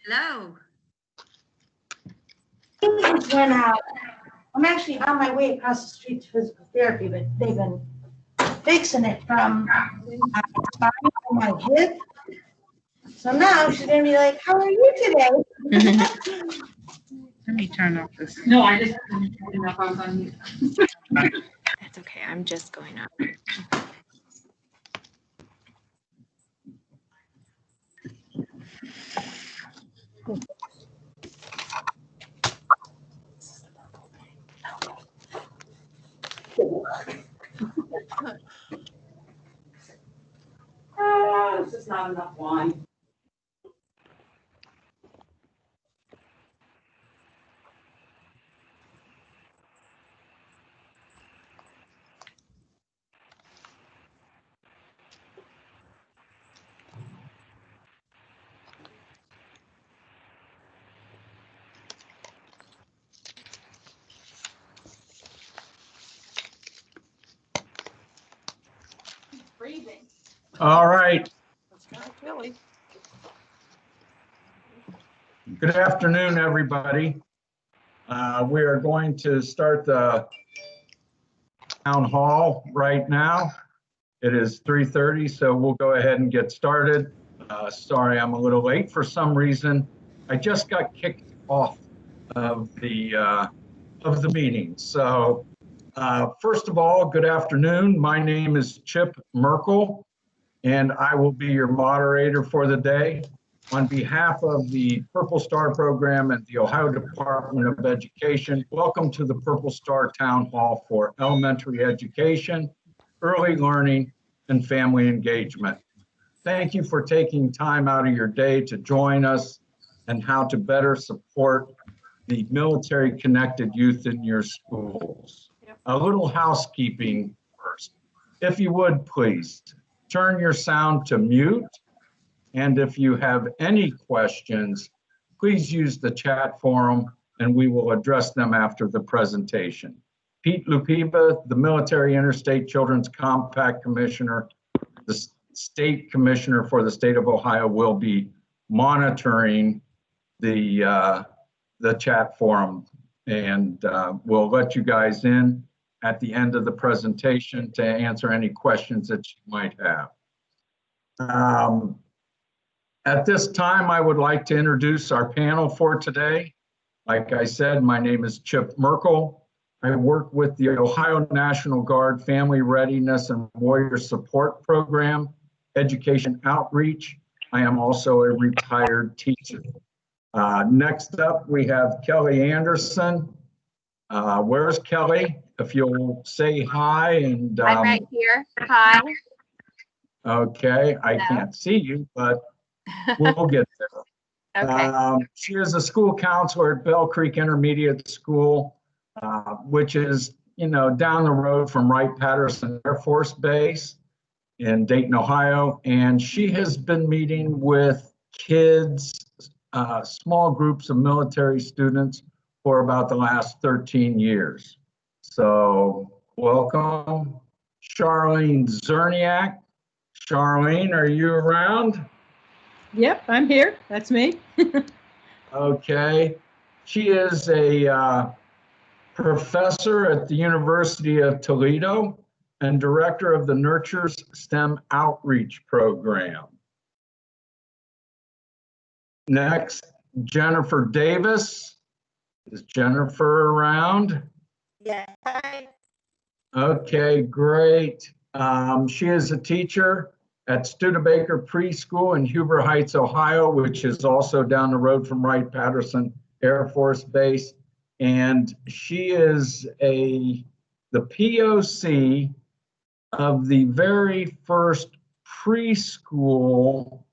Hello. Just went out. I'm actually on my way across the street to physical therapy, but they've been fixing it from my spine to my hip. So now she's gonna be like, "How are you today?" Let me turn off this. No, I just turning up on mute. That's okay. I'm just going up. This is not enough wine. Breathing. All right. That's kind of chilly. Good afternoon, everybody. We are going to start the town hall right now. It is 3:30, so we'll go ahead and get started. Sorry, I'm a little late for some reason. I just got kicked off of the meeting. So first of all, good afternoon. My name is Chip Merkel, and I will be your moderator for the day. On behalf of the Purple Star Program and the Ohio Department of Education, welcome to the Purple Star Town Hall for Elementary Education, Early Learning, and Family Engagement. Thank you for taking time out of your day to join us and how to better support the military-connected youth in your schools. A little housekeeping first. If you would, please, turn your sound to mute. And if you have any questions, please use the chat forum and we will address them after the presentation. Pete Lupiva, the Military Interstate Children's Compact Commissioner, the State Commissioner for the state of Ohio, will be monitoring the chat forum, and we'll let you guys in at the end of the presentation to answer any questions that you might have. At this time, I would like to introduce our panel for today. Like I said, my name is Chip Merkel. I work with the Ohio National Guard Family Readiness and Warrior Support Program, Education Outreach. I am also a retired teacher. Next up, we have Kelly Anderson. Where's Kelly? If you'll say hi and I'm right here. Hi. Okay, I can't see you, but we'll get there. Okay. She is a school counselor at Bell Creek Intermediate School, which is, down the road from Wright-Patterson Air Force Base in Dayton, Ohio. And she has been meeting with kids, small groups of military students for about the last 13 years. So welcome, Charlene Zerniak. Charlene, are you around? Yep, I'm here. That's me. Okay. She is a professor at the University of Toledo and director of the Nurtures STEM Outreach Program. Next, Jennifer Davis. Is Jennifer around? Yeah. Hi. Okay, great. She is a teacher at Studebaker Preschool in Huber Heights, Ohio, which is also down the road from Wright-Patterson Air Force Base. And she is the POC of the very first preschool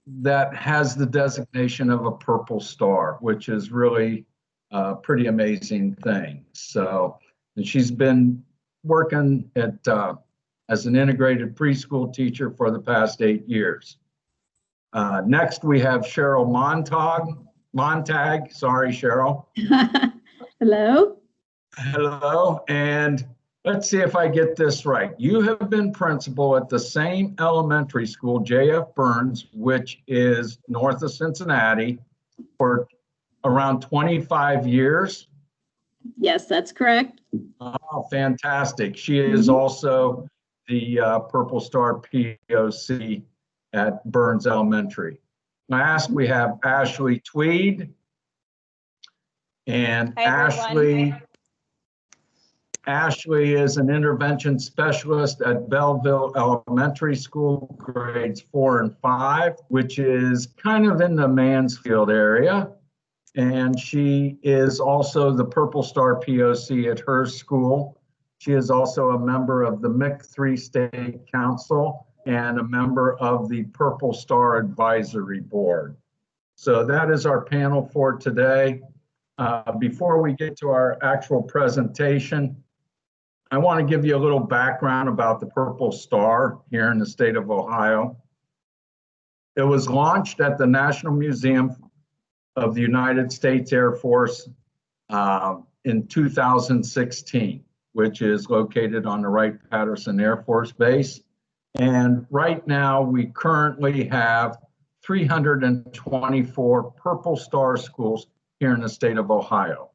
that has the designation of a Purple Star, which is really a pretty amazing thing. So, and she's been working at as an integrated preschool teacher for the past 8 years. Next, we have Cheryl Montag. Sorry, Cheryl. Hello. Hello. And let's see if I get this right. You have been principal at the same elementary school, J.F. Burns, which is north of Cincinnati, for around 25 years. Yes, that's correct. Oh, fantastic. She is also the Purple Star POC at Burns Elementary. Last, we have Ashley Tweed. And Hi, everyone. Ashley is an intervention specialist at Belleville Elementary School, grades 4 and 5, which is kind of in the Mansfield area. And she is also the Purple Star POC at her school. She is also a member of the MIC3 State Council and a member of the Purple Star Advisory Board. So that is our panel for today. Before we get to our actual presentation, I want to give you a little background about the Purple Star here in the state of Ohio. It was launched at the National Museum of the United States Air Force in 2016, which is located on the Wright-Patterson Air Force Base. And right now, we currently have 324 Purple Star schools here in the state of Ohio.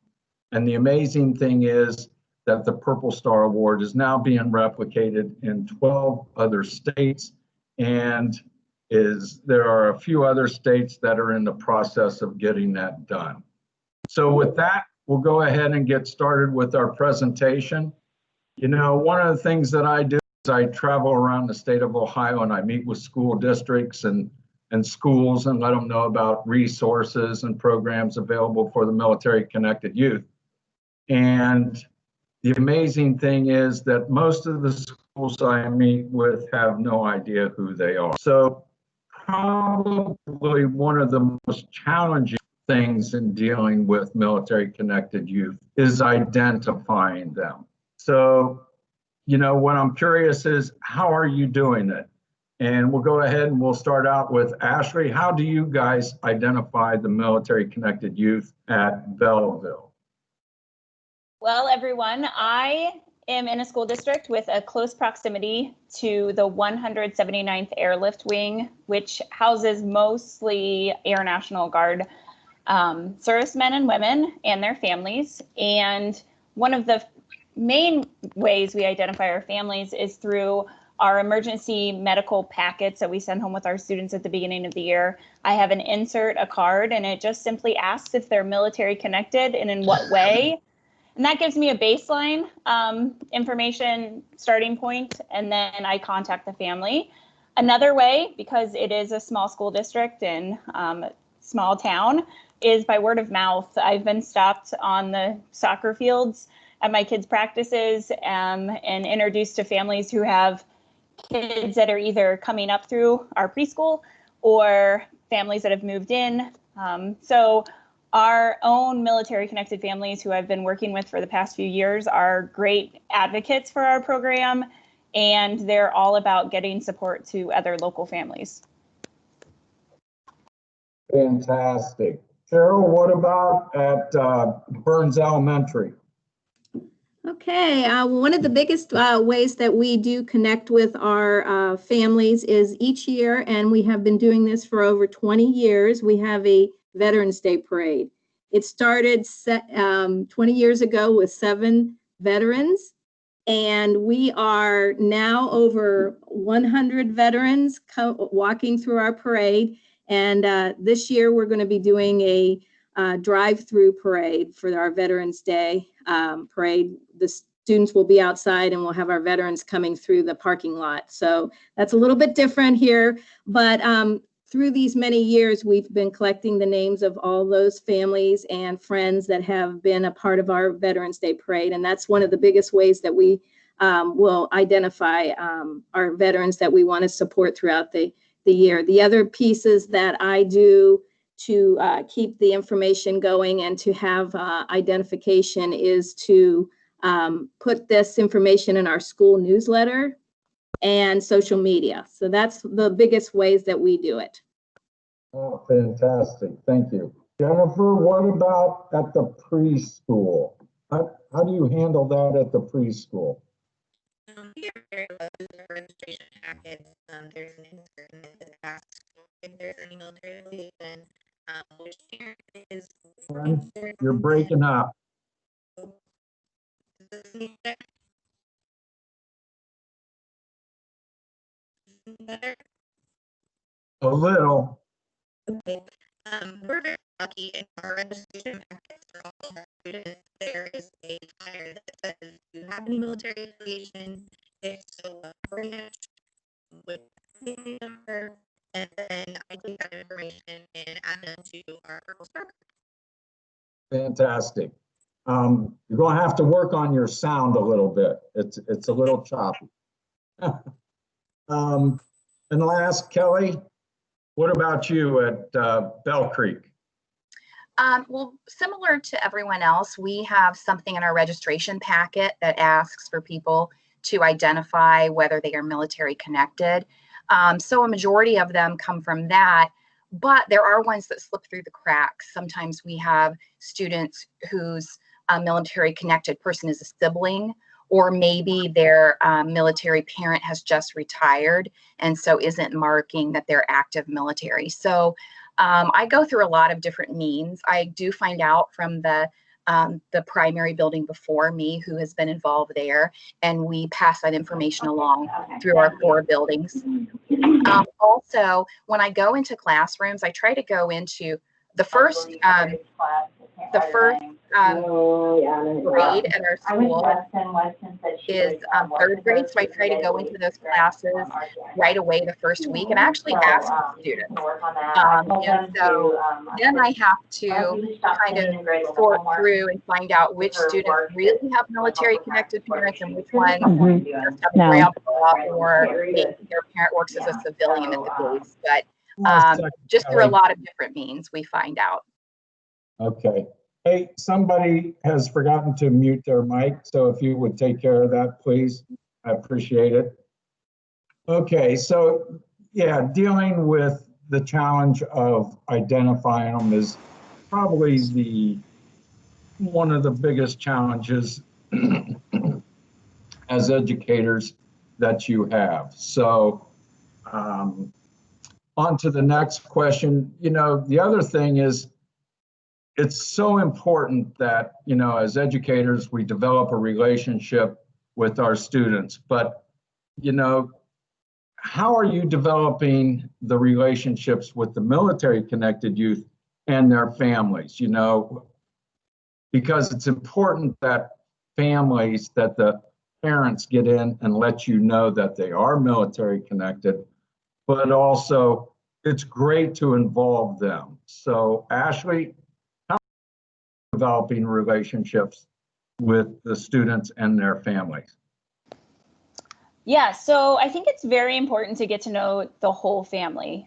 And the amazing thing is that the Purple Star Award is now being replicated in 12 other states, and there are a few other states that are in the process of getting that done. So with that, we'll go ahead and get started with our presentation. You know, one of the things that I do is I travel around the state of Ohio and I meet with school districts and schools and let them know about resources and programs available for the military connected youth. And the amazing thing is that most of the schools I meet with have no idea who they are. So probably one of the most challenging things in dealing with military connected youth is identifying them. So, you know, what I'm curious is, how are you doing it? And we'll go ahead and we'll start out with Ashley. How do you guys identify the military connected youth at Belleville? Well, everyone, I am in a school district with a close proximity to the 179th Airlift Wing, which houses mostly Air National Guard servicemen and women and their families. And one of the main ways we identify our families is through our emergency medical packets that we send home with our students at the beginning of the year. I have an insert, a card, and it just simply asks if they're military connected and in what way. And that gives me a baseline information starting point, and then I contact the family. Another way, because it is a small school district and small town, is by word of mouth. I've been stopped on the soccer fields at my kids' practices and introduced to families who have kids that are either coming up through our preschool or families that have moved in. So our own military connected families who I've been working with for the past few years are great advocates for our program, and they're all about getting support to other local families. Fantastic. Cheryl, what about at Burns Elementary? Okay, one of the biggest ways that we do connect with our families is each year, and we have been doing this for over 20 years, we have a Veterans Day Parade. It started 20 years ago with 7 veterans, and we are now over 100 veterans walking through our parade. And this year we're going to be doing a drive-through parade for our Veterans Day parade. The students will be outside and we'll have our veterans coming through the parking lot. So that's a little bit different here, but through these many years, we've been collecting the names of all those families and friends that have been a part of our Veterans Day Parade. And that's one of the biggest ways that we will identify our veterans that we want to support throughout the year. The other pieces that I do to keep the information going and to have identification is to put this information in our school newsletter and social media. So that's the biggest ways that we do it. Oh, fantastic. Thank you. Jennifer, what about at the preschool? How do you handle that at the preschool? here is the registration packet. There's an insert in it that asks if there's any military affiliation, which parent is. You're breaking up Better. a little. Okay. We're very lucky in our registration packets for all of our students. There is a flyer that says, "Do you have any military affiliation? If so, what branch?" With the family number, and then I take that information and add them to our purple star. Fantastic. You're going to have to work on your sound a little bit. It's a little choppy. And last, Kelly, what about you at Bell Creek? Well, similar to everyone else, we have something in our registration packet that asks for people to identify whether they are military connected. So a majority of them come from that, but there are ones that slip through the cracks. Sometimes we have students whose military connected person is a sibling, or maybe their military parent has just retired and so isn't marking that they're active military. So I go through a lot of different means. I do find out from the primary building before me who has been involved there, and we pass that information along through our 4 buildings. Also, when I go into classrooms, I try to go into the first grade at our school is 3rd grade, so I try to go into those classes right away the first week and actually ask the students. And so then I have to kind of sort through and find out which students really have military connected parents and which ones just have a grandpa or maybe their parent works as a civilian at the base. But just through a lot of different means we find out. Okay. Hey, somebody has forgotten to mute their mic, so if you would take care of that, please, I appreciate it. Okay, so yeah, dealing with the challenge of identifying them is probably one of the biggest challenges as educators that you have. So on to the next question. You know, the other thing is, it's so important that, you know, as educators, we develop a relationship with our students. But, you know, how are you developing the relationships with the military connected youth and their families? You know, because it's important that families, that the parents get in and let you know that they are military connected, but also it's great to involve them. So Ashley, developing relationships with the students and their families? Yeah, so I think it's very important to get to know the whole family.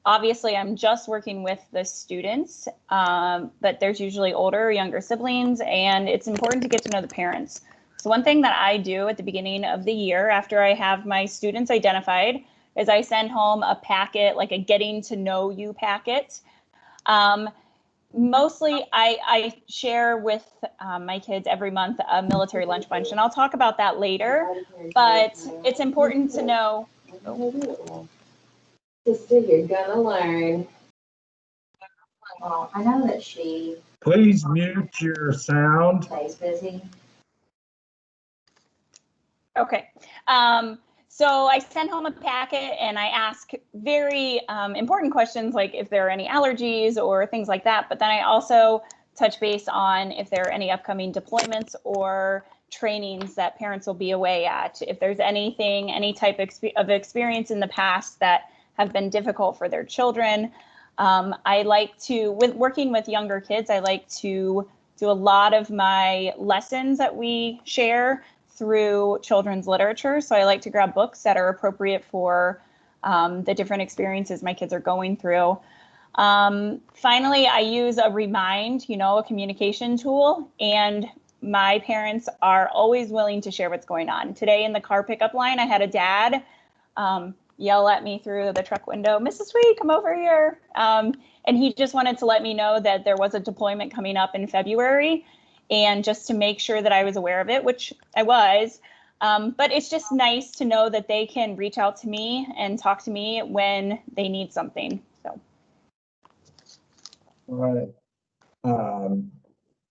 Obviously, I'm just working with the students, but there's usually older or younger siblings, and it's important to get to know the parents. So one thing that I do at the beginning of the year, after I have my students identified, is I send home a packet, like a getting to know you packet. Mostly I share with my kids every month a military lunch bunch, and I'll talk about that later, but it's important to know. Sister, you're gonna learn. Well, I know that she Please mute your sound. stays busy. Okay. So I send home a packet and I ask very important questions like if there are any allergies or things like that. But then I also touch base on if there are any upcoming deployments or trainings that parents will be away at. If there's anything, any type of experience in the past that have been difficult for their children. I like to, with working with younger kids, I like to do a lot of my lessons that we share through children's literature. So I like to grab books that are appropriate for the different experiences my kids are going through. Finally, I use a Remind, a communication tool, and my parents are always willing to share what's going on. Today in the car pickup line, I had a dad yell at me through the truck window, "Mrs. Tweed, come over here." And he just wanted to let me know that there was a deployment coming up in February, and just to make sure that I was aware of it, which I was. But it's just nice to know that they can reach out to me and talk to me when they need something. So. All right.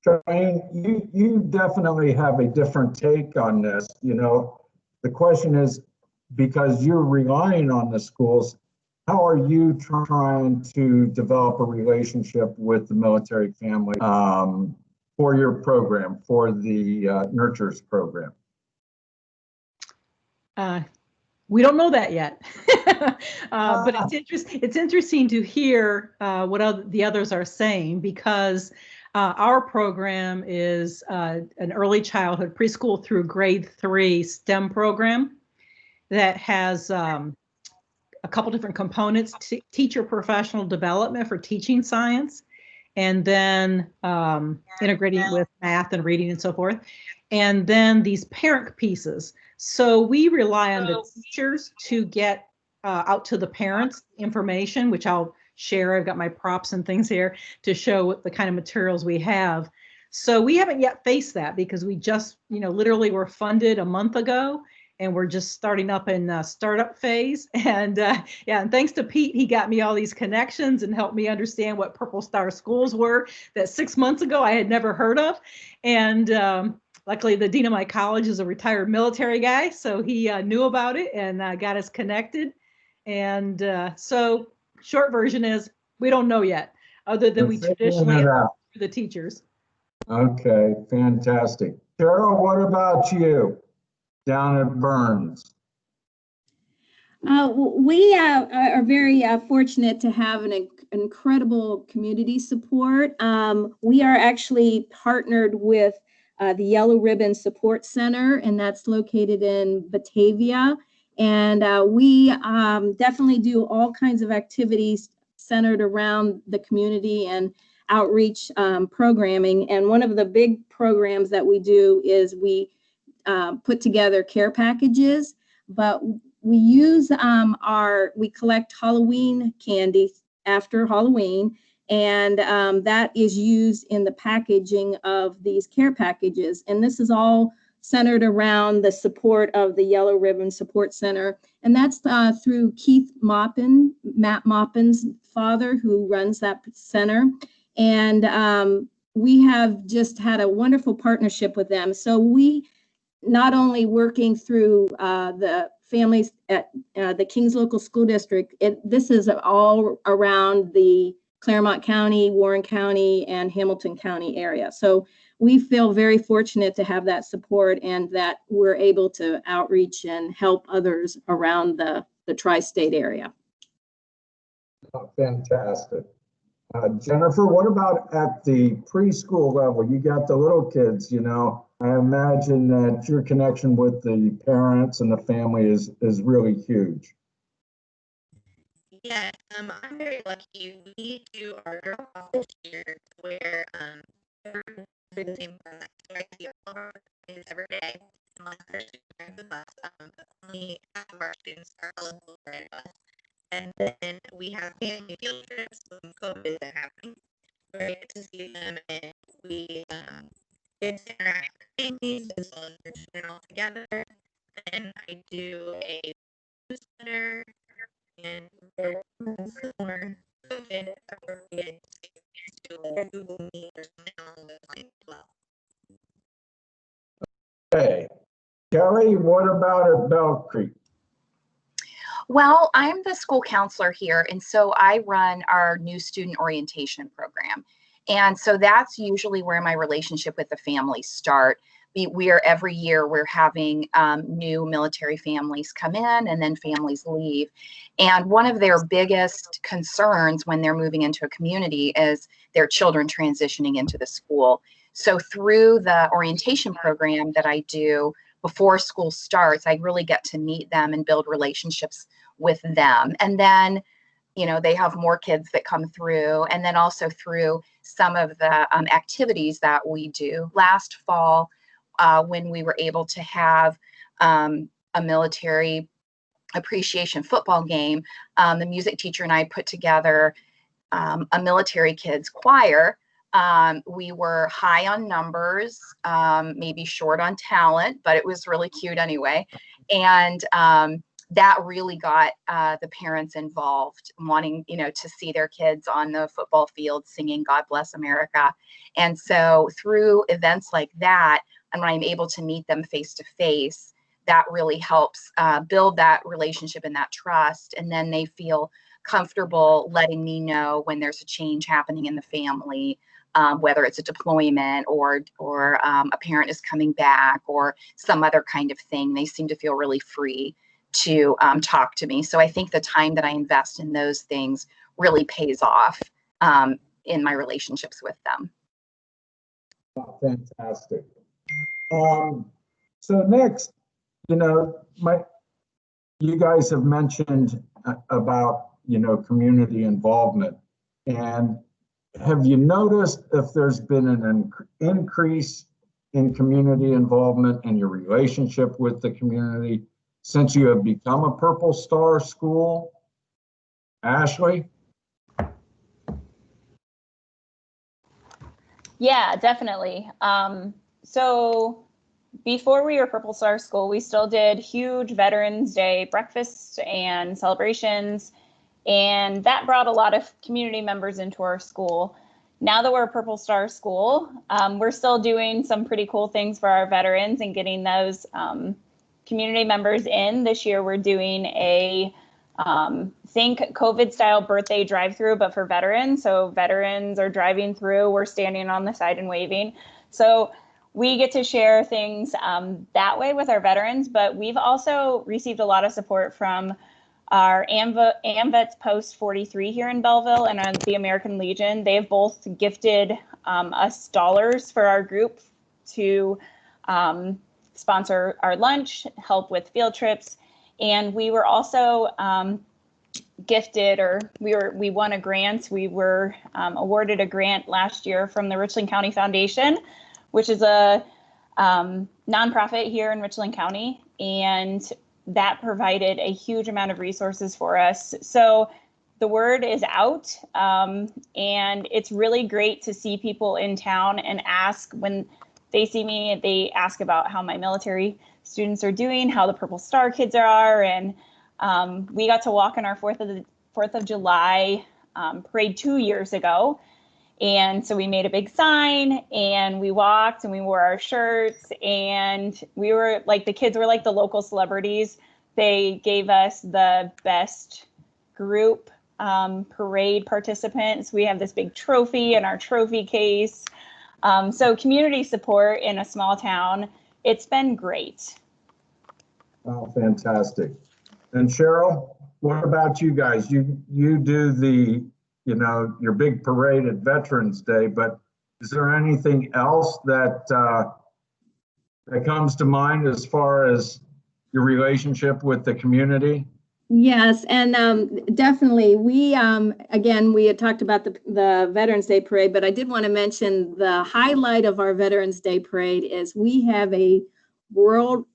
Charmaine, you definitely have a different take on this. You know, the question is, because you're relying on the schools, how are you trying to develop a relationship with the military family for your program, for the Nurtures program? We don't know that yet, but it's interesting to hear what the others are saying, because our program is an early childhood, preschool through grade 3 STEM program that has a couple different components: teacher professional development for teaching science, and then integrating it with math and reading and so forth, and then these parent pieces. So we rely on the teachers to get out to the parents information, which I'll share. I've got my props and things here to show what the kind of materials we have. So we haven't yet faced that, because we just, literally were funded a month ago, and we're just starting up in startup phase. And and thanks to Pete, he got me all these connections and helped me understand what Purple Star schools were that 6 months ago I had never heard of. And luckily, the dean of my college is a retired military guy, so he knew about it and got us connected. And so short version is, we don't know yet, other than we traditionally have the teachers. Okay, fantastic. Cheryl, what about you down at Burns? We are very fortunate to have an incredible community support. We are actually partnered with the Yellow Ribbon Support Center, and that's located in Batavia. And we definitely do all kinds of activities centered around the community and outreach programming. And one of the big programs that we do is we put together care packages, but we use we collect Halloween candy after Halloween, and that is used in the packaging of these care packages. And this is all centered around the support of the Yellow Ribbon Support Center. And that's through Keith Maupin, Matt Maupin's father, who runs that center. And we have just had a wonderful partnership with them. So we not only working through the families at the Kings Local School District, this is all around the Claremont County, Warren County, and Hamilton County area. So we feel very fortunate to have that support, and that we're able to outreach and help others around the tri-state area. Oh, fantastic. Jennifer, what about at the preschool level? You got the little kids, I imagine that your connection with the parents and the family is really huge. Yeah, I'm very lucky. We do our drop off this year where everyone through the same process. So I see all of our kids every day, unless they're students with us. But only half of our students are eligible for a bus. And then we have family field trips when COVID isn't happening, where I get to see them, and we get to interact with families as well as their children all together. And I do a newsletter, and we're similar COVID appropriate to Google Meet or something along those lines as well. Okay. Kelly, what about at Bell Creek? Well, I'm the school counselor here, and so I run our new student orientation program. And so that's usually where my relationship with the families start. Every year we're having new military families come in, and then families leave. And one of their biggest concerns when they're moving into a community is their children transitioning into the school. So through the orientation program that I do before school starts, I really get to meet them and build relationships with them. And then, they have more kids that come through, and then also through some of the activities that we do. Last fall, when we were able to have a military appreciation football game, the music teacher and I put together a military kids choir We were high on numbers, maybe short on talent, but it was really cute anyway. And that really got the parents involved, wanting, to see their kids on the football field singing God Bless America. And so through events like that, and when I'm able to meet them face to face, that really helps build that relationship and that trust. And then they feel comfortable letting me know when there's a change happening in the family, whether it's a deployment or a parent is coming back or some other kind of thing. They seem to feel really free to talk to me. So I think the time that I invest in those things really pays off in my relationships with them. Fantastic. So next, you guys have mentioned about, community involvement. And have you noticed if there's been an increase in community involvement in your relationship with the community since you have become a Purple Star school? Ashley? Yeah, definitely. So before we were Purple Star School, we still did huge Veterans Day breakfasts and celebrations, and that brought a lot of community members into our school. Now that we're a Purple Star School, we're still doing some pretty cool things for our veterans and getting those community members in. This year, we're doing a think COVID-style birthday drive-through, but for veterans. So veterans are driving through, we're standing on the side and waving. So we get to share things that way with our veterans, but we've also received a lot of support from our AMVETS Post 43 here in Belleville and the American Legion. They've both gifted us dollars for our group to sponsor our lunch, help with field trips. And we were also gifted, or we won a grant. We were awarded a grant last year from the Richland County Foundation, which is a nonprofit here in Richland County. And that provided a huge amount of resources for us. So the word is out, and it's really great to see people in town and ask when they see me, they ask about how my military students are doing, how the Purple Star kids are. And we got to walk in our 4th of July parade 2 years ago. And so we made a big sign and we walked and we wore our shirts, and we were like, the kids were like the local celebrities. They gave us the best group parade participants. We have this big trophy in our trophy case. So community support in a small town, it's been great. Oh, fantastic. And Cheryl, what about you guys? You do the, your big parade at Veterans Day, but is there anything else that that comes to mind as far as your relationship with the community? Yes, and definitely. We, again, we had talked about the Veterans Day Parade, but I did want to mention the highlight of our Veterans Day Parade is we have a World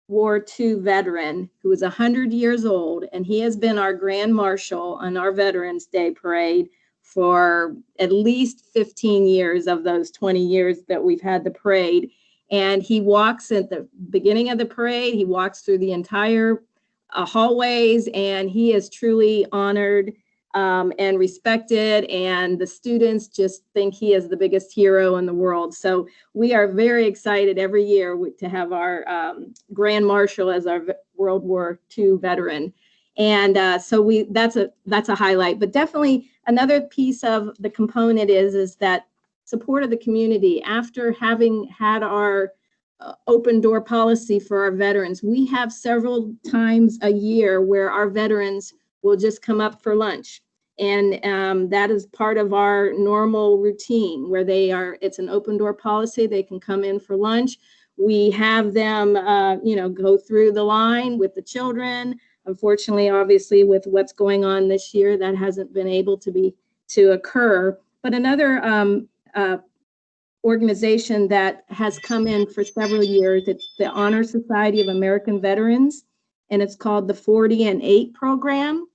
War II veteran who is 100 years old, and he has been our Grand Marshal on our Veterans Day Parade for at least 15 years of those 20 years that we've had the parade. And he walks at the beginning of the parade, he walks through the entire hallways, and he is truly honored and respected, and the students just think he is the biggest hero in the world. So we are very excited every year to have our Grand Marshal as our World War II veteran. And so that's a highlight. But definitely another piece of the component is that support of the community. After having had our open door policy for our veterans, we have several times a year where our veterans will just come up for lunch. And that is part of our normal routine where it's an open door policy. They can come in for lunch. We have them, go through the line with the children. Unfortunately, obviously, with what's going on this year, that hasn't been able to occur. But another organization that has come in for several years, it's the Honor Society of American Veterans, and it's called the 40 and 8 program.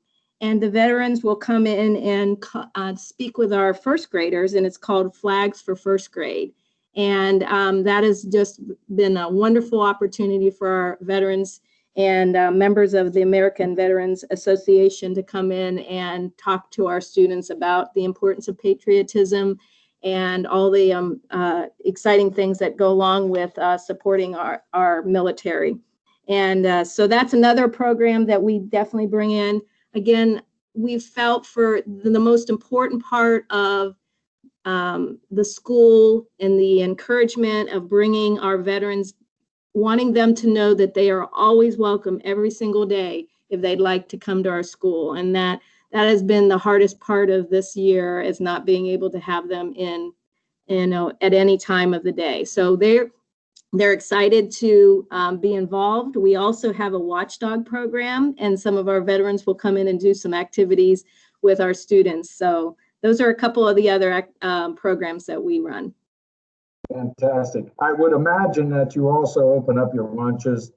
and the veterans will come in and speak with our first graders, and it's called Flags for First Grade. And that has just been a wonderful opportunity for our veterans and members of the American Veterans Association to come in and talk to our students about the importance of patriotism and all the exciting things that go along with supporting our military. And so that's another program that we definitely bring in. Again, we felt for the most important part of the school and the encouragement of bringing our veterans, wanting them to know that they are always welcome every single day if they'd like to come to our school. And that has been the hardest part of this year, is not being able to have them in, at any time of the day. So they're excited to be involved. We also have a watchdog program, and some of our veterans will come in and do some activities with our students. So those are a couple of the other programs that we run. Fantastic. I would imagine that you also open up your lunches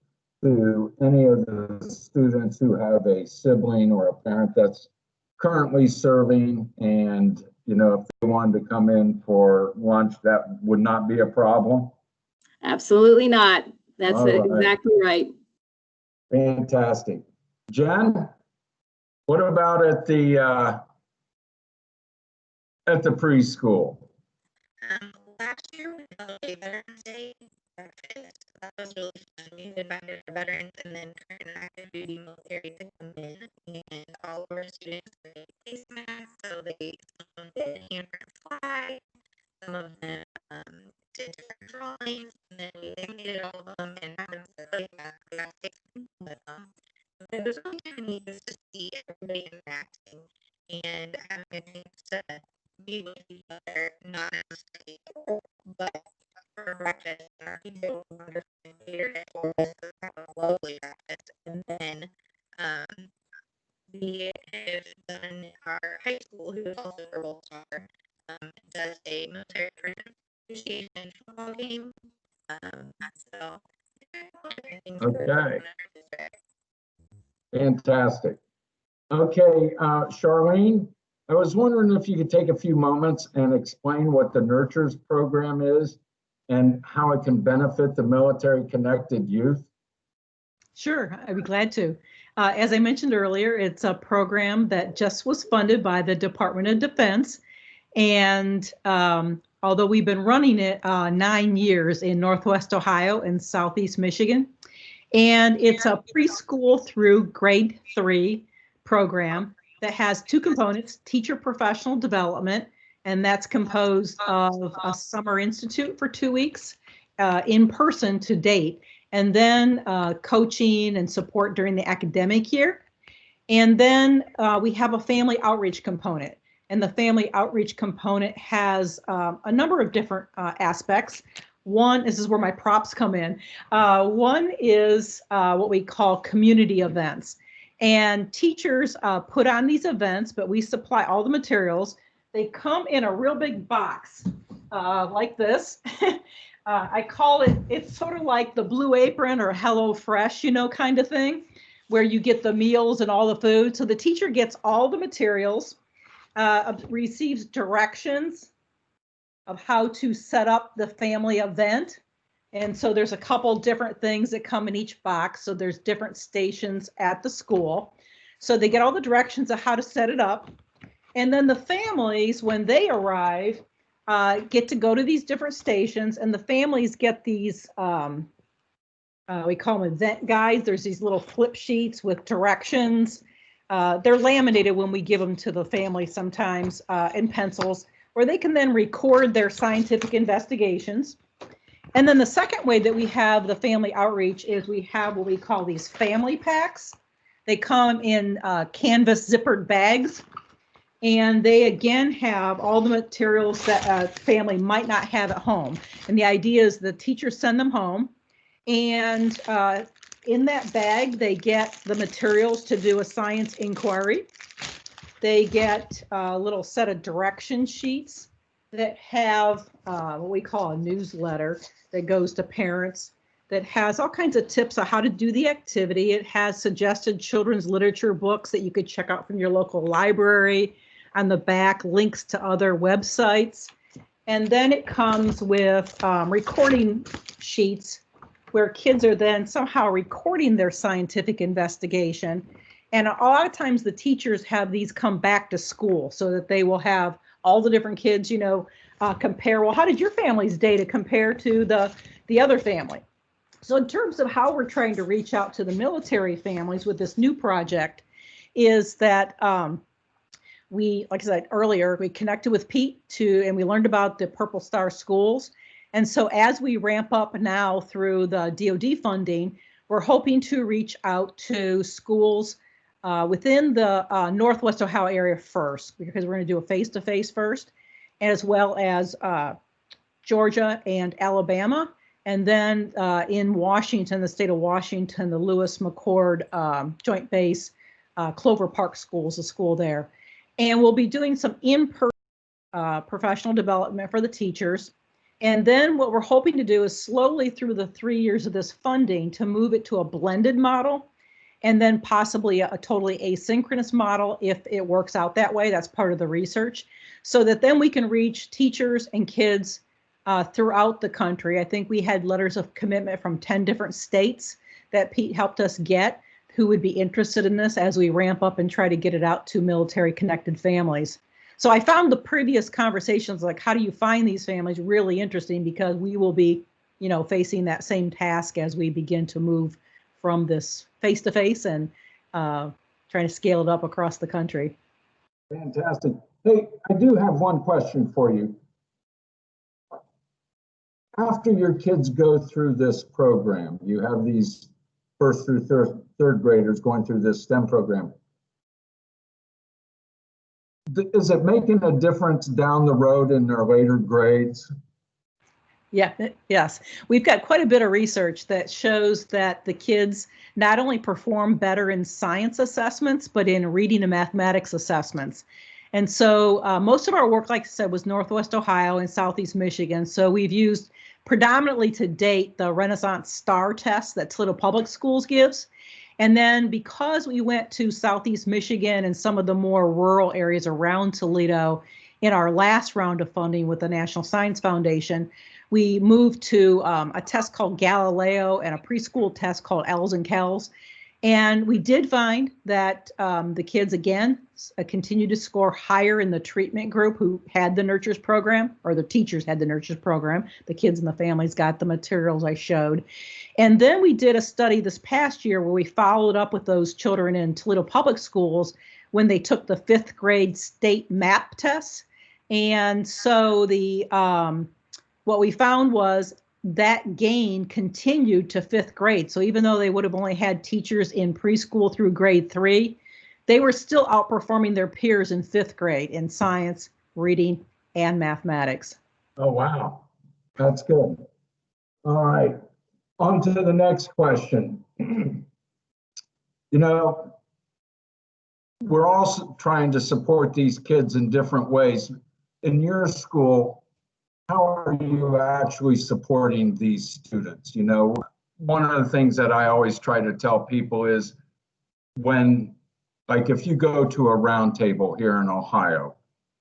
to any of the students who have a sibling or a parent that's currently serving, and if they wanted to come in for lunch, that would not be a problem. Absolutely not. That's All right. exactly right. Fantastic. Jen, what about at the preschool? Last year we held a Veterans Day breakfast. That was really fun. We invited our veterans and then current and active duty military to come in, and all of our students did face masks, so some did handprint flag, some of them did different drawings, and then we animated all of them and had them play masks. We got to take them with them. It was really kind of neat just to see everybody interacting and having a chance to be with each other, not necessarily, but for breakfast. Our teacher was wonderful and catered it for us. So that was a lovely breakfast. And then we have done our high school, who is also a World Star, does a military person appreciation football game. So Okay. Fantastic. Okay, Charlene, I was wondering if you could take a few moments and explain what the Nurtures program is and how it can benefit the military-connected youth. Sure, I'd be glad to. As I mentioned earlier, it's a program that just was funded by the Department of Defense. And although we've been running it 9 years in Northwest Ohio and Southeast Michigan, and it's a preschool through grade 3 program that has two components: teacher professional development, and that's composed of a summer institute for 2 weeks in person to date, and then coaching and support during the academic year. And then we have a family outreach component. And the family outreach component has a number of different aspects. One, this is where my props come in. One is what we call community events. And teachers put on these events, but we supply all the materials. They come in a real big box like this. I call it, it's sort of like the Blue Apron or Hello Fresh, kind of thing, where you get the meals and all the food. So the teacher gets all the materials, receives directions of how to set up the family event. And so there's a couple different things that come in each box. So there's different stations at the school. So they get all the directions of how to set it up. And then the families, when they arrive, get to go to these different stations, and the families get these, we call them event guides. There's these little flip sheets with directions. They're laminated when we give them to the family sometimes in pencils, where they can then record their scientific investigations. And then the second way that we have the family outreach is we have what we call these family packs. They come in canvas zippered bags, and they again have all the materials that a family might not have at home. And the idea is the teachers send them home, and in that bag, they get the materials to do a science inquiry. They get a little set of direction sheets that have what we call a newsletter that goes to parents that has all kinds of tips on how to do the activity. It has suggested children's literature books that you could check out from your local library. On the back, links to other websites. And then it comes with recording sheets where kids are then somehow recording their scientific investigation. And a lot of times the teachers have these come back to school so that they will have all the different kids, compare, well, how did your family's data compare to the other family? So in terms of how we're trying to reach out to the military families with this new project is that we, like I said earlier, we connected with Pete and we learned about the Purple Star schools. And so as we ramp up now through the DoD funding, we're hoping to reach out to schools within the Northwest Ohio area first, because we're going to do a face-to-face first, as well as Georgia and Alabama. And then in Washington, the state of Washington, the Lewis McChord Joint Base Clover Park Schools, a school there. And we'll be doing some in-person professional development for the teachers. And then what we're hoping to do is slowly through the 3 years of this funding to move it to a blended model, and then possibly a totally asynchronous model if it works out that way. That's part of the research, so that then we can reach teachers and kids throughout the country. I think we had letters of commitment from 10 different states that Pete helped us get who would be interested in this as we ramp up and try to get it out to military connected families. So I found the previous conversations, like how do you find these families, really interesting, because we will be, facing that same task as we begin to move from this face-to-face and trying to scale it up across the country. Fantastic. Hey, I do have one question for you. After your kids go through this program, you have these first through third graders going through this STEM program. Is it making a difference down the road in their later grades? Yeah, yes. We've got quite a bit of research that shows that the kids not only perform better in science assessments, but in reading and mathematics assessments. And so most of our work, like I said, was Northwest Ohio and Southeast Michigan. So we've used predominantly to date the Renaissance STAR test that Toledo Public Schools gives. And then because we went to Southeast Michigan and some of the more rural areas around Toledo in our last round of funding with the National Science Foundation, we moved to a test called Galileo and a preschool test called ELS and KELS. And we did find that the kids, again, continue to score higher in the treatment group who had the Nurtures program, or the teachers had the Nurtures program. The kids and the families got the materials I showed. And then we did a study this past year where we followed up with those children in Toledo Public Schools when they took the 5th grade state MAP tests. And so what we found was that gain continued to 5th grade. So even though they would have only had teachers in preschool through grade 3, they were still outperforming their peers in 5th grade in science, reading, and mathematics. Oh, wow. That's good. All right. On to the next question. We're also trying to support these kids in different ways. In your school, how are you actually supporting these students? One of the things that I always try to tell people is if you go to a round table here in Ohio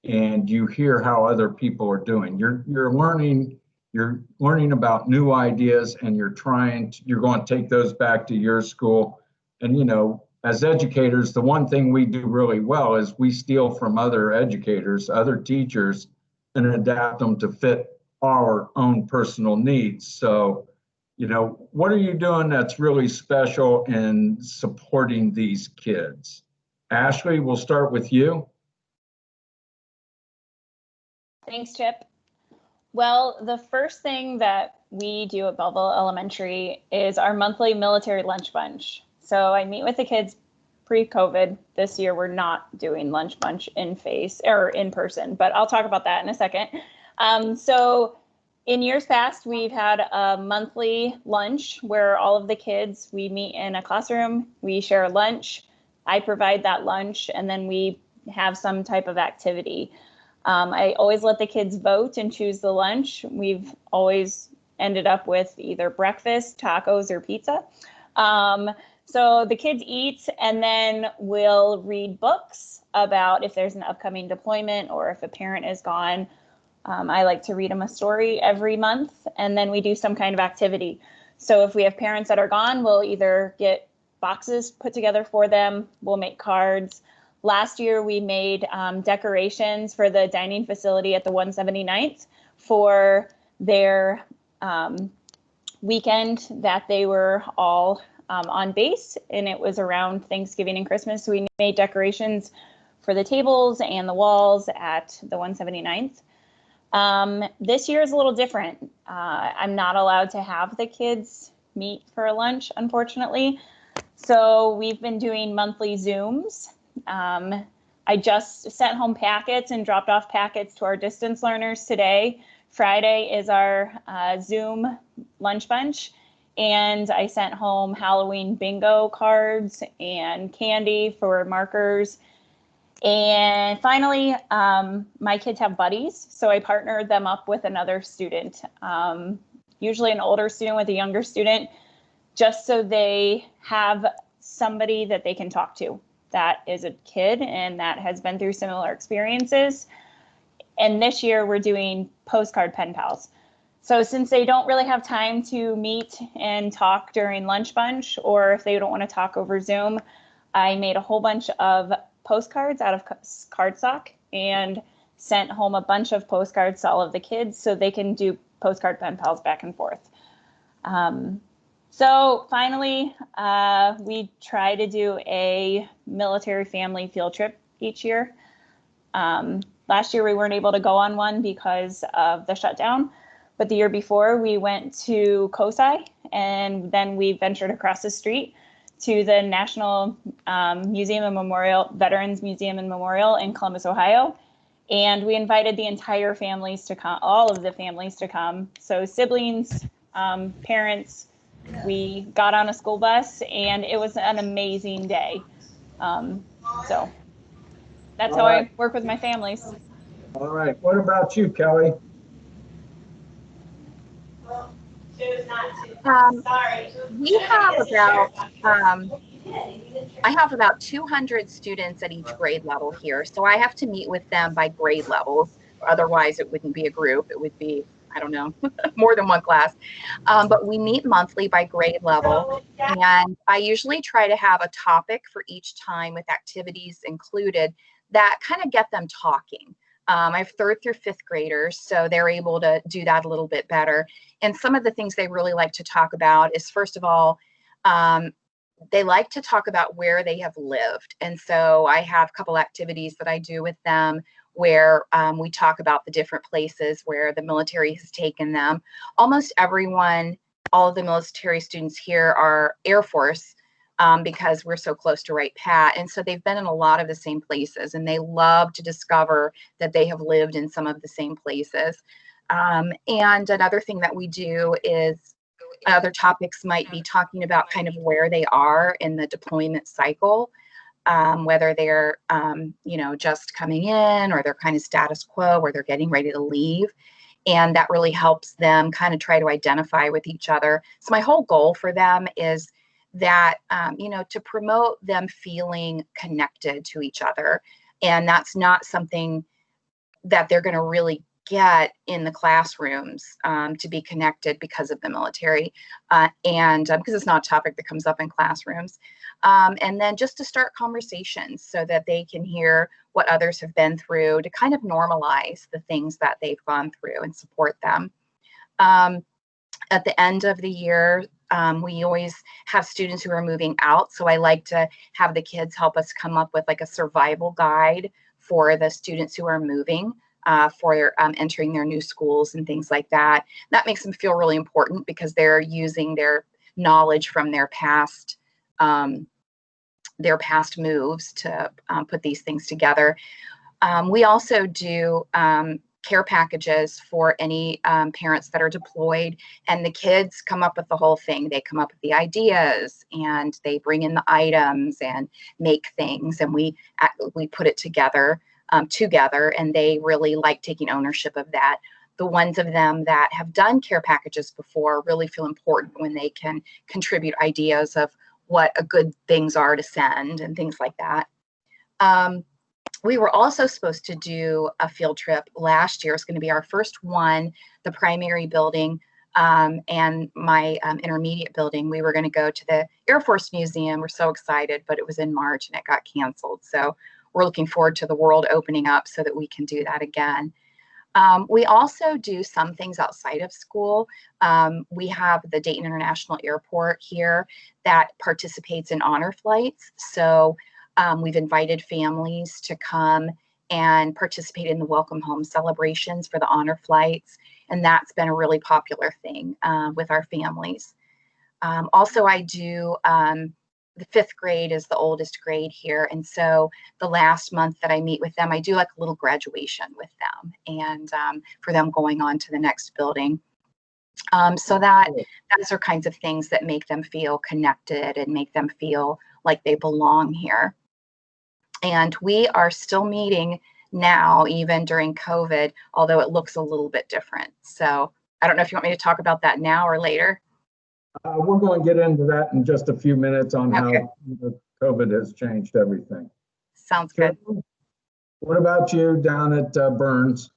and you hear how other people are doing, you're learning about new ideas, and you're going to take those back to your school. And, as educators, the one thing we do really well is we steal from other educators, other teachers, and adapt them to fit our own personal needs. So, what are you doing that's really special in supporting these kids? Ashley, we'll start with you. Thanks, Chip. Well, the first thing that we do at Belleville Elementary is our monthly military lunch bunch. So I meet with the kids pre-COVID. This year, we're not doing lunch bunch in person, but I'll talk about that in a second. So in years past, we've had a monthly lunch where all of the kids, we meet in a classroom, we share lunch, I provide that lunch, and then we have some type of activity. I always let the kids vote and choose the lunch. We've always ended up with either breakfast, tacos, or pizza. So the kids eat, and then we'll read books about if there's an upcoming deployment or if a parent is gone. I like to read them a story every month, and then we do some kind of activity. So if we have parents that are gone, we'll either get boxes put together for them, we'll make cards. Last year, we made decorations for the dining facility at the 179th for their weekend that they were all on base, and it was around Thanksgiving and Christmas. So we made decorations for the tables and the walls at the 179th. This year is a little different. I'm not allowed to have the kids meet for lunch, unfortunately. So we've been doing monthly Zooms. I just sent home packets and dropped off packets to our distance learners today. Friday is our Zoom lunch bunch. And I sent home Halloween bingo cards and candy for markers. And finally, my kids have buddies, so I partnered them up with another student, usually an older student with a younger student, just so they have somebody that they can talk to that is a kid and that has been through similar experiences. And this year we're doing postcard pen pals. So since they don't really have time to meet and talk during lunch bunch, or if they don't want to talk over Zoom, I made a whole bunch of postcards out of cardstock and sent home a bunch of postcards to all of the kids so they can do postcard pen pals back and forth. So finally, we try to do a military family field trip each year. Last year we weren't able to go on one because of the shutdown, but the year before we went to COSI, and then we ventured across the street to the National Museum and Memorial, Veterans Museum and Memorial in Columbus, Ohio. And we invited the entire families to come, all of the families to come. So siblings, parents, we got on a school bus, and it was an amazing day. So that's how I work with my families. All right. What about you, Kelly? We have about, I have about 200 students at each grade level here. So I have to meet with them by grade levels. Otherwise, it wouldn't be a group. It would be, I don't know, more than one class. But we meet monthly by grade level. And I usually try to have a topic for each time with activities included that kind of get them talking. I have 3rd through 5th graders, so they're able to do that a little bit better. And some of the things they really like to talk about is, first of all, they like to talk about where they have lived. And so I have a couple activities that I do with them where we talk about the different places where the military has taken them. Almost everyone, all of the military students here are Air Force because we're so close to Wright Pat. And so they've been in a lot of the same places, and they love to discover that they have lived in some of the same places. And another thing that we do is other topics might be talking about kind of where they are in the deployment cycle, whether they're, you know, just coming in, or they're kind of status quo, or they're getting ready to leave. And that really helps them kind of try to identify with each other. So my whole goal for them is that, you know, to promote them feeling connected to each other. And that's not something that they're going to really get in the classrooms, to be connected because of the military, and because it's not a topic that comes up in classrooms. And then just to start conversations so that they can hear what others have been through, to kind of normalize the things that they've gone through and support them. At the end of the year, we always have students who are moving out. So I like to have the kids help us come up with like a survival guide for the students who are moving, for entering their new schools and things like that. That makes them feel really important because they're using their knowledge from their past moves to put these things together. We also do care packages for any parents that are deployed, and the kids come up with the whole thing. They come up with the ideas, and they bring in the items and make things, and we put it together, and they really like taking ownership of that. the ones of them that have done care packages before really feel important when they can contribute ideas of what a good things are to send and things like that. We were also supposed to do a field trip last year. It's going to be our first one, the primary building and my intermediate building. We were going to go to the Air Force Museum. We're so excited, but it was in March and it got canceled. So we're looking forward to the world opening up so that we can do that again. We also do some things outside of school. We have the Dayton International Airport here that participates in honor flights. So we've invited families to come and participate in the welcome home celebrations for the honor flights. And that's been a really popular thing with our families. Also, I do, the 5th grade is the oldest grade here. And so the last month that I meet with them, I do like a little graduation with them and for them going on to the next building. So those are kinds of things that make them feel connected and make them feel like they belong here. And we are still meeting now, even during COVID, although it looks a little bit different. So I don't know if you want me to talk about that now or later. We're going to get into that in just a few minutes on Okay. how COVID has changed everything. Sounds good. What about you down at Burns?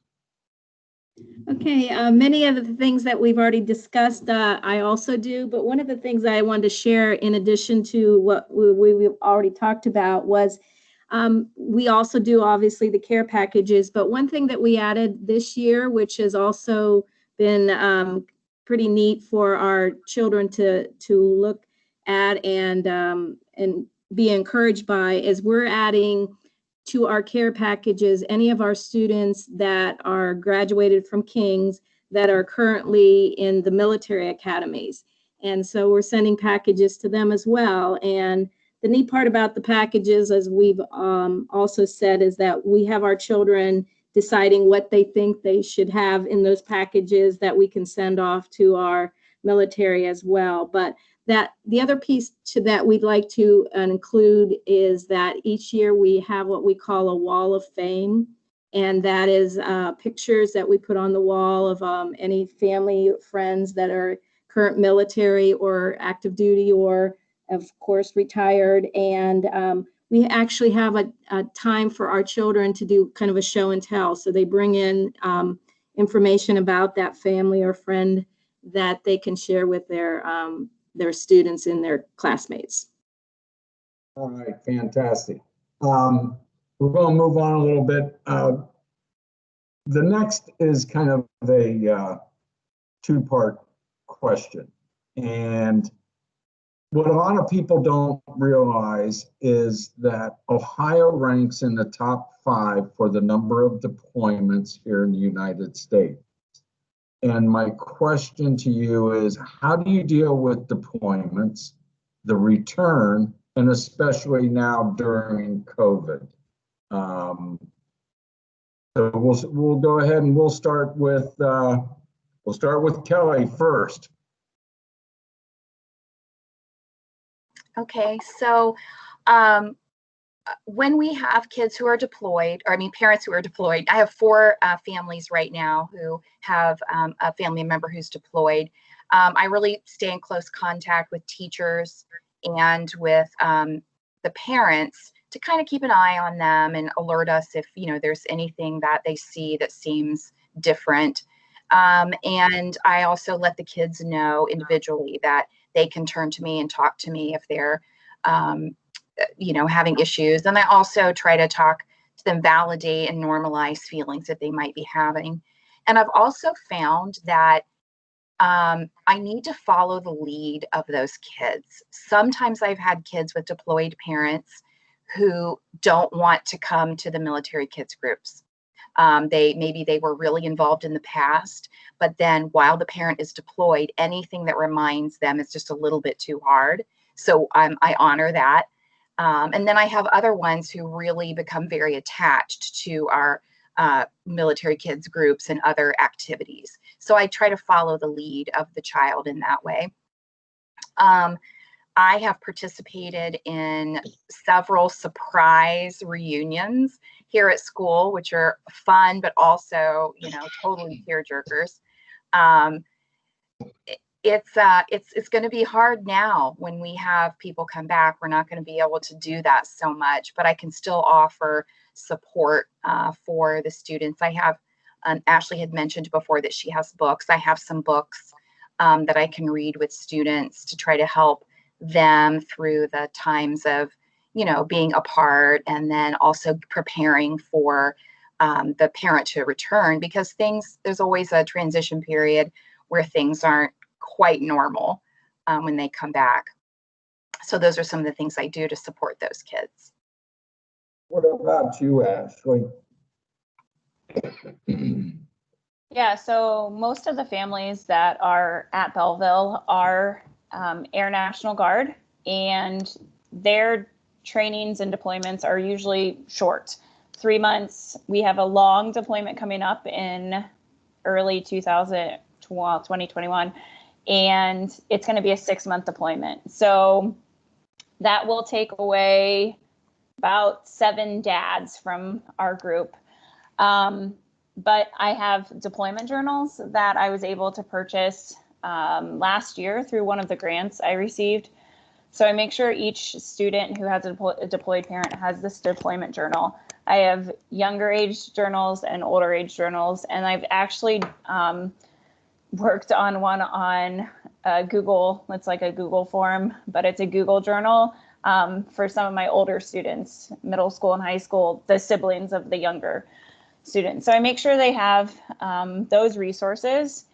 Okay, many of the things that we've already discussed, I also do, but one of the things I wanted to share in addition to what we've already talked about was we also do obviously the care packages, but one thing that we added this year, which has also been pretty neat for our children to look at and be encouraged by, is we're adding to our care packages any of our students that are graduated from King's that are currently in the military academies. And so we're sending packages to them as well. And the neat part about the packages, as we've also said, is that we have our children deciding what they think they should have in those packages that we can send off to our military as well. But that the other piece to that we'd like to include is that each year we have what we call a wall of fame. And that is pictures that we put on the wall of any family, friends that are current military or active duty or, of course, retired. And we actually have a time for our children to do kind of a show and tell. So they bring in information about that family or friend that they can share with their students and their classmates. All right, fantastic. We're going to move on a little bit. The next is kind of a two-part question. And what a lot of people don't realize is that Ohio ranks in the top 5 for the number of deployments here in the United States. And my question to you is, how do you deal with deployments, the return, and especially now during COVID? So we'll go ahead and we'll start with Kelly first. Okay, so when we have kids who are deployed, or I mean parents who are deployed, I have 4 families right now who have a family member who's deployed. I really stay in close contact with teachers and with the parents to kind of keep an eye on them and alert us if there's anything that they see that seems different. And I also let the kids know individually that they can turn to me and talk to me if they're having issues. And I also try to talk to them, validate and normalize feelings that they might be having. And I've also found that I need to follow the lead of those kids. Sometimes I've had kids with deployed parents who don't want to come to the military kids groups. Maybe they were really involved in the past, but then while the parent is deployed, anything that reminds them is just a little bit too hard. So I honor that. And then I have other ones who really become very attached to our military kids groups and other activities. So I try to follow the lead of the child in that way. I have participated in several surprise reunions here at school, which are fun, but also, you know, totally tearjerkers. It's going to be hard now when we have people come back. We're not going to be able to do that so much, but I can still offer support for the students. I have, Ashley had mentioned before that she has books. I have some books that I can read with students to try to help them through the times of, you know, being apart, and then also preparing for the parent to return, because there's always a transition period where things aren't quite normal when they come back. So those are some of the things I do to support those kids. What about you, Ashley? Yeah, so most of the families that are at Belleville are Air National Guard, and their trainings and deployments are usually short, 3 months. We have a long deployment coming up in early 2021, and it's going to be a 6-month deployment. So that will take away about 7 dads from our group. But I have deployment journals that I was able to purchase last year through one of the grants I received. So I make sure each student who has a deployed parent has this deployment journal. I have younger age journals and older age journals, and I've actually worked on one on Google. It's like a Google form, but it's a Google journal for some of my older students, middle school and high school, the siblings of the younger students. So I make sure they have those resources.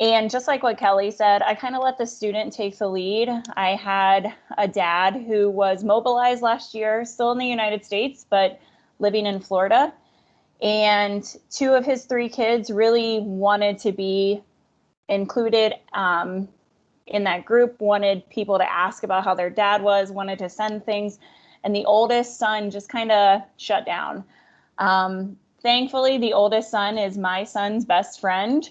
And just like what Kelly said, I kind of let the student take the lead. I had a dad who was mobilized last year, still in the United States, but living in Florida. And 2 of his 3 kids really wanted to be included in that group, wanted people to ask about how their dad was, wanted to send things. And the oldest son just kind of shut down. Thankfully, the oldest son is my son's best friend.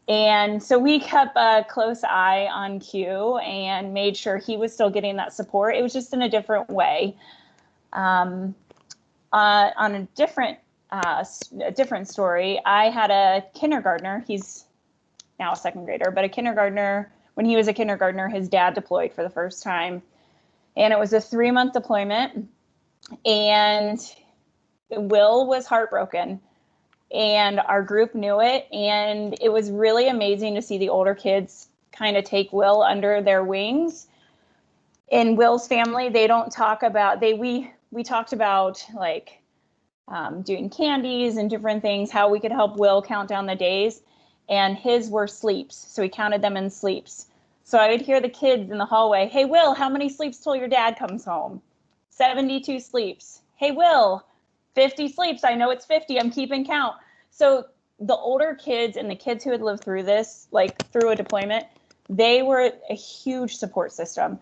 And so we kept a close eye on Q and made sure he was still getting that support. It was just in a different way. On a different story, I had a kindergartner. He's now a 2nd grader, but a kindergartner. When he was a kindergartner, his dad deployed for the first time. And it was a 3-month deployment. And Will was heartbroken. And our group knew it, and it was really amazing to see the older kids kind of take Will under their wings. In Will's family, they don't talk about, we talked about like doing candies and different things, how we could help Will count down the days, and his were sleeps. So he counted them in sleeps. So I would hear the kids in the hallway, "Hey, Will, how many sleeps till your dad comes home?" 72 sleeps. "Hey, Will, 50 sleeps. I know it's 50. I'm keeping count." So the older kids and the kids who had lived through this, like through a deployment, they were a huge support system.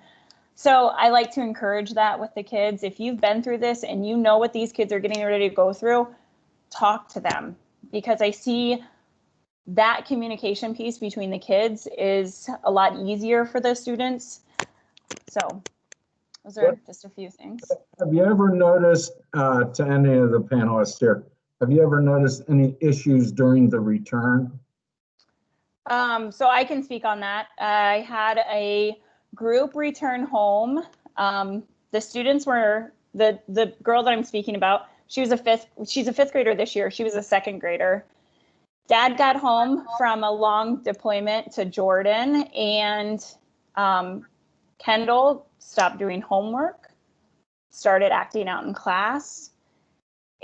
So I like to encourage that with the kids. If you've been through this and you know what these kids are getting ready to go through, talk to them, because I see that communication piece between the kids is a lot easier for the students. So those are just a few things. Have you ever noticed, to any of the panelists here, have you ever noticed any issues during the return? So I can speak on that. I had a group return home. The students were, the girl that I'm speaking about, she's a 5th grader this year. She was a 2nd grader. Dad got home from a long deployment to Jordan, and Kendall stopped doing homework, started acting out in class,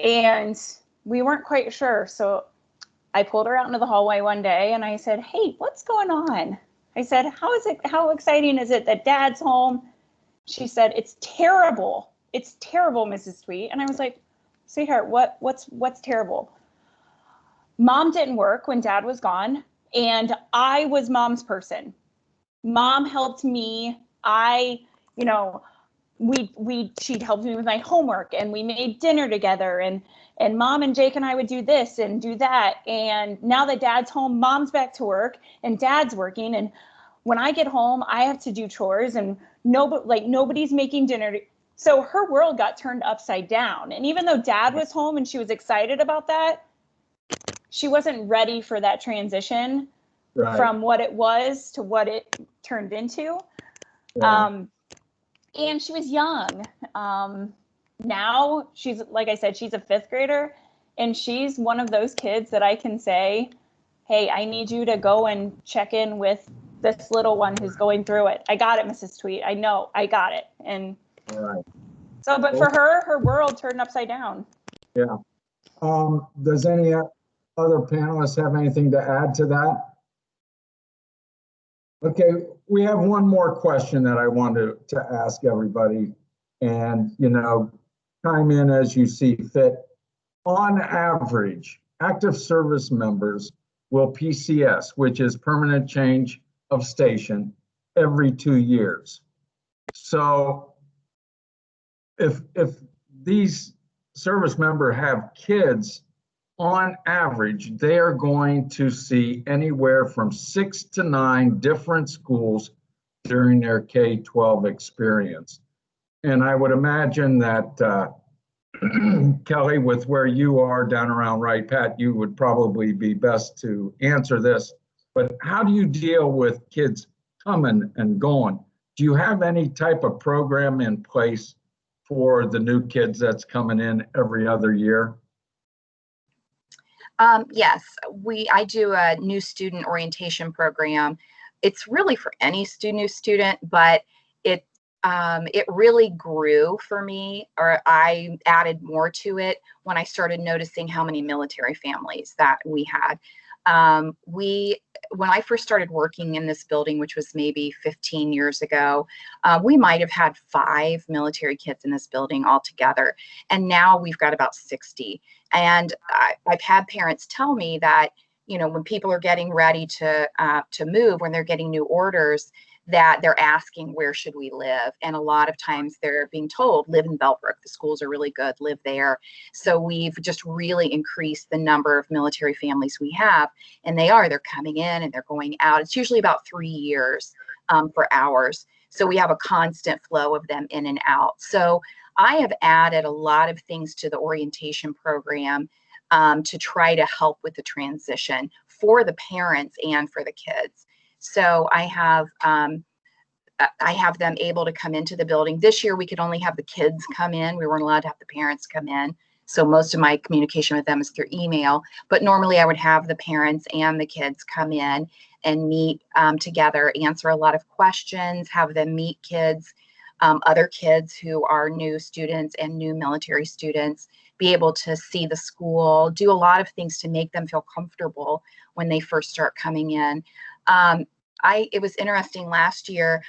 and we weren't quite sure. So I pulled her out into the hallway one day and I said, "Hey, what's going on?" I said, how exciting is it that Dad's home? She said, "It's terrible. It's terrible, Mrs. Tweed." And I was like, "Sweetheart, what's terrible?" Mom didn't work when Dad was gone, and I was Mom's person. Mom helped me. She'd helped me with my homework, and we made dinner together, and Mom and Jake and I would do this and do that. And now that Dad's home, Mom's back to work and Dad's working. And when I get home, I have to do chores, and nobody's making dinner So her world got turned upside down. And even though dad was home and she was excited about that, she wasn't ready for that transition from what it was to what it turned into. And she was young. Now she's, like I said, she's a 5th grader, and she's one of those kids that I can say, hey, I need you to go and check in with this little one who's going through it. I got it, Mrs. Tweed. I know, I got it. And so, but for her world turned upside down. Yeah. Does any other panelists have anything to add to that? Okay, we have one more question that I wanted to ask everybody, and chime in as you see fit. On average, active service members will PCS, which is permanent change of station, every 2 years. So if these service members have kids, on average, they are going to see anywhere from 6 to 9 different schools during their K-12 experience. And I would imagine that, Kelly, with where you are down around Wright Pat, you would probably be best to answer this. But how do you deal with kids coming and going? Do you have any type of program in place for the new kids that's coming in every other year? Yes, I do a new student orientation program. It's really for any new student, but it really grew for me, or I added more to it when I started noticing how many military families that we had. When I first started working in this building, which was maybe 15 years ago, we might have had 5 military kids in this building altogether. And now we've got about 60. And I've had parents tell me that, when people are getting ready to move, when they're getting new orders, that they're asking, where should we live? And a lot of times they're being told, live in Bellbrook. The schools are really good, live there. So we've just really increased the number of military families we have. And they're coming in and they're going out. It's usually about 3 years for ours. So we have a constant flow of them in and out. So I have added a lot of things to the orientation program to try to help with the transition for the parents and for the kids. So I have them able to come into the building. This year, we could only have the kids come in. We weren't allowed to have the parents come in. So most of my communication with them is through email. But normally I would have the parents and the kids come in and meet together, answer a lot of questions, have them meet kids, other kids who are new students and new military students, be able to see the school, do a lot of things to make them feel comfortable when they first start coming in. It was interesting last year.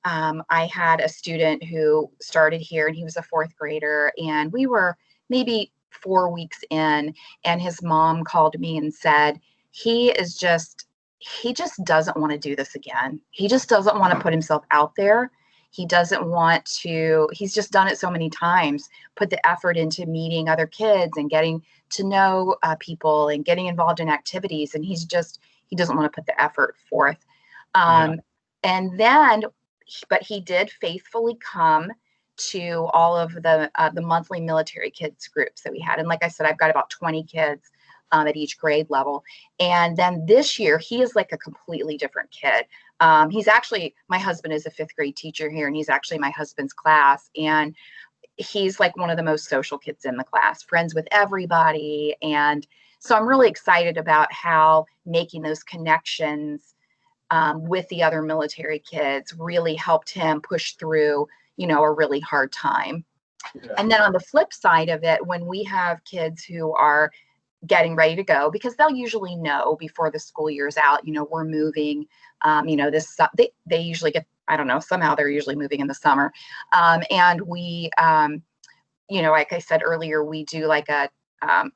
I had a student who started here, and he was a 4th grader, and we were maybe 4 weeks in, and his mom called me and said, he just doesn't want to do this again. He just doesn't want to put himself out there. He doesn't want to, he's just done it so many times, put the effort into meeting other kids and getting to know people and getting involved in activities. And he doesn't want to put the effort forth. And then, but he did faithfully come to all of the monthly military kids groups that we had. And like I said, I've got about 20 kids at each grade level. And then this year, he is like a completely different kid. He's actually, my husband is a 5th grade teacher here, and he's actually my husband's class. And he's like one of the most social kids in the class, friends with everybody. And so I'm really excited about how making those connections with the other military kids really helped him push through, a really hard time. Yeah. And then on the flip side of it, when we have kids who are getting ready to go, because they'll usually know before the school year's out, we're moving, they usually get, I don't know, somehow they're usually moving in the summer. And we, like I said earlier, we do like a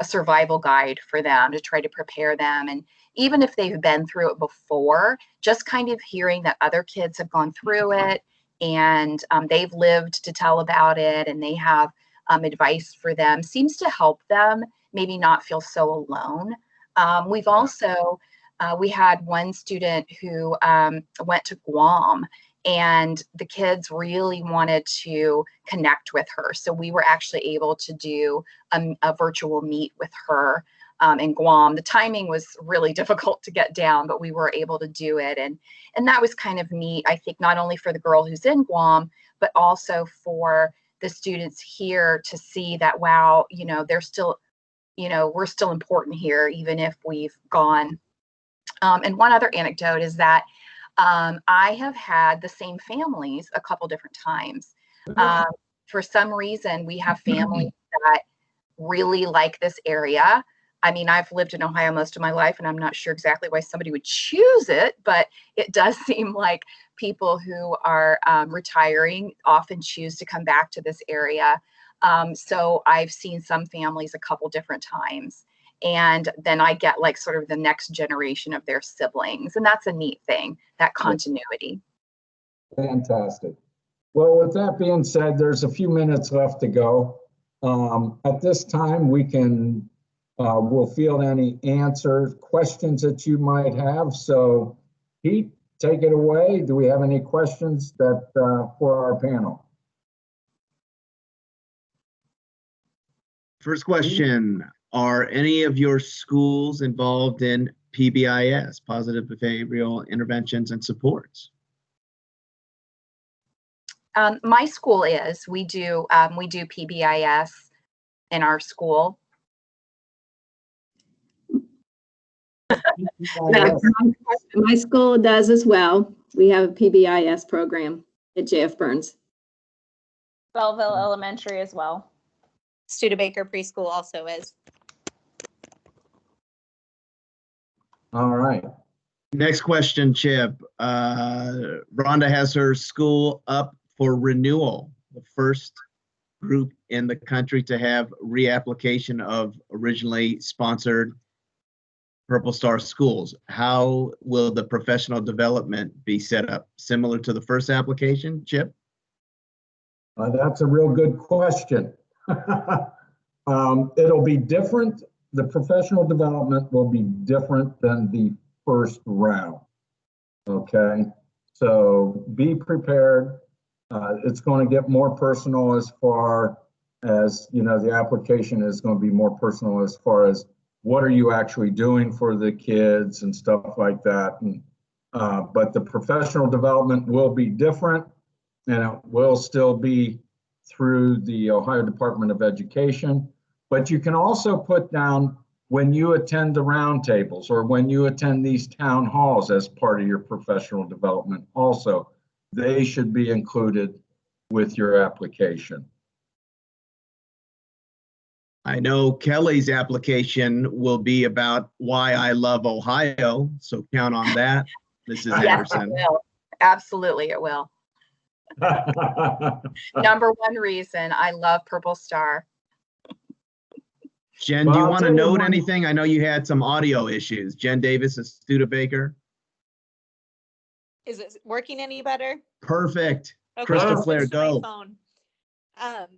survival guide for them to try to prepare them. And even if they've been through it before, just kind of hearing that other kids have gone through it and they've lived to tell about it, and they have advice for them, seems to help them maybe not feel so alone. We've also, we had one student who went to Guam, and the kids really wanted to connect with her. So we were actually able to do a virtual meet with her in Guam. The timing was really difficult to get down, but we were able to do it. And that was kind of neat, I think, not only for the girl who's in Guam, but also for the students here to see that, wow, you know, they're still, you know, we're still important here, even if we've gone. And one other anecdote is that I have had the same families a couple different times. For some reason, we have families that really like this area. I mean, I've lived in Ohio most of my life, and I'm not sure exactly why somebody would choose it, but it does seem like people who are retiring often choose to come back to this area. So I've seen some families a couple different times, and then I get like sort of the next generation of their siblings, and that's a neat thing, that continuity. Fantastic. Well, with that being said, there's a few minutes left to go. At this time, we can we'll field any answers, questions that you might have. So, Pete, take it away. Do we have any questions that for our panel? First question, are any of your schools involved in PBIS, positive behavioral interventions and supports? My school is. We do PBIS in our school. My school does as well. We have a PBIS program at JF Burns. Belleville Elementary as well. Studebaker Preschool also is. All right. Next question, Chip. Rhonda has her school up for renewal, the first group in the country to have reapplication of originally sponsored Purple Star schools. How will the professional development be set up? Similar to the first application, Chip? That's a real good question. It'll be different. The professional development will be different than the first round. Okay, so be prepared. It's going to get more personal as far as, you know, the application is going to be more personal as far as what are you actually doing for the kids and stuff like that. And, but the professional development will be different, and it will still be through the Ohio Department of Education. But you can also put down when you attend the roundtables or when you attend these town halls as part of your professional development also. They should be included with your application. I know Kelly's application will be about why I love Ohio, so count on that, Mrs. Anderson. Yes, it will. Absolutely, it will. Number one reason I love Purple Star. Jen, do you want to note anything? I know you had some audio issues. Jen Davis is Studebaker. Is it working any better? Perfect. Okay, Krista I'll Flair, switch to my go. phone.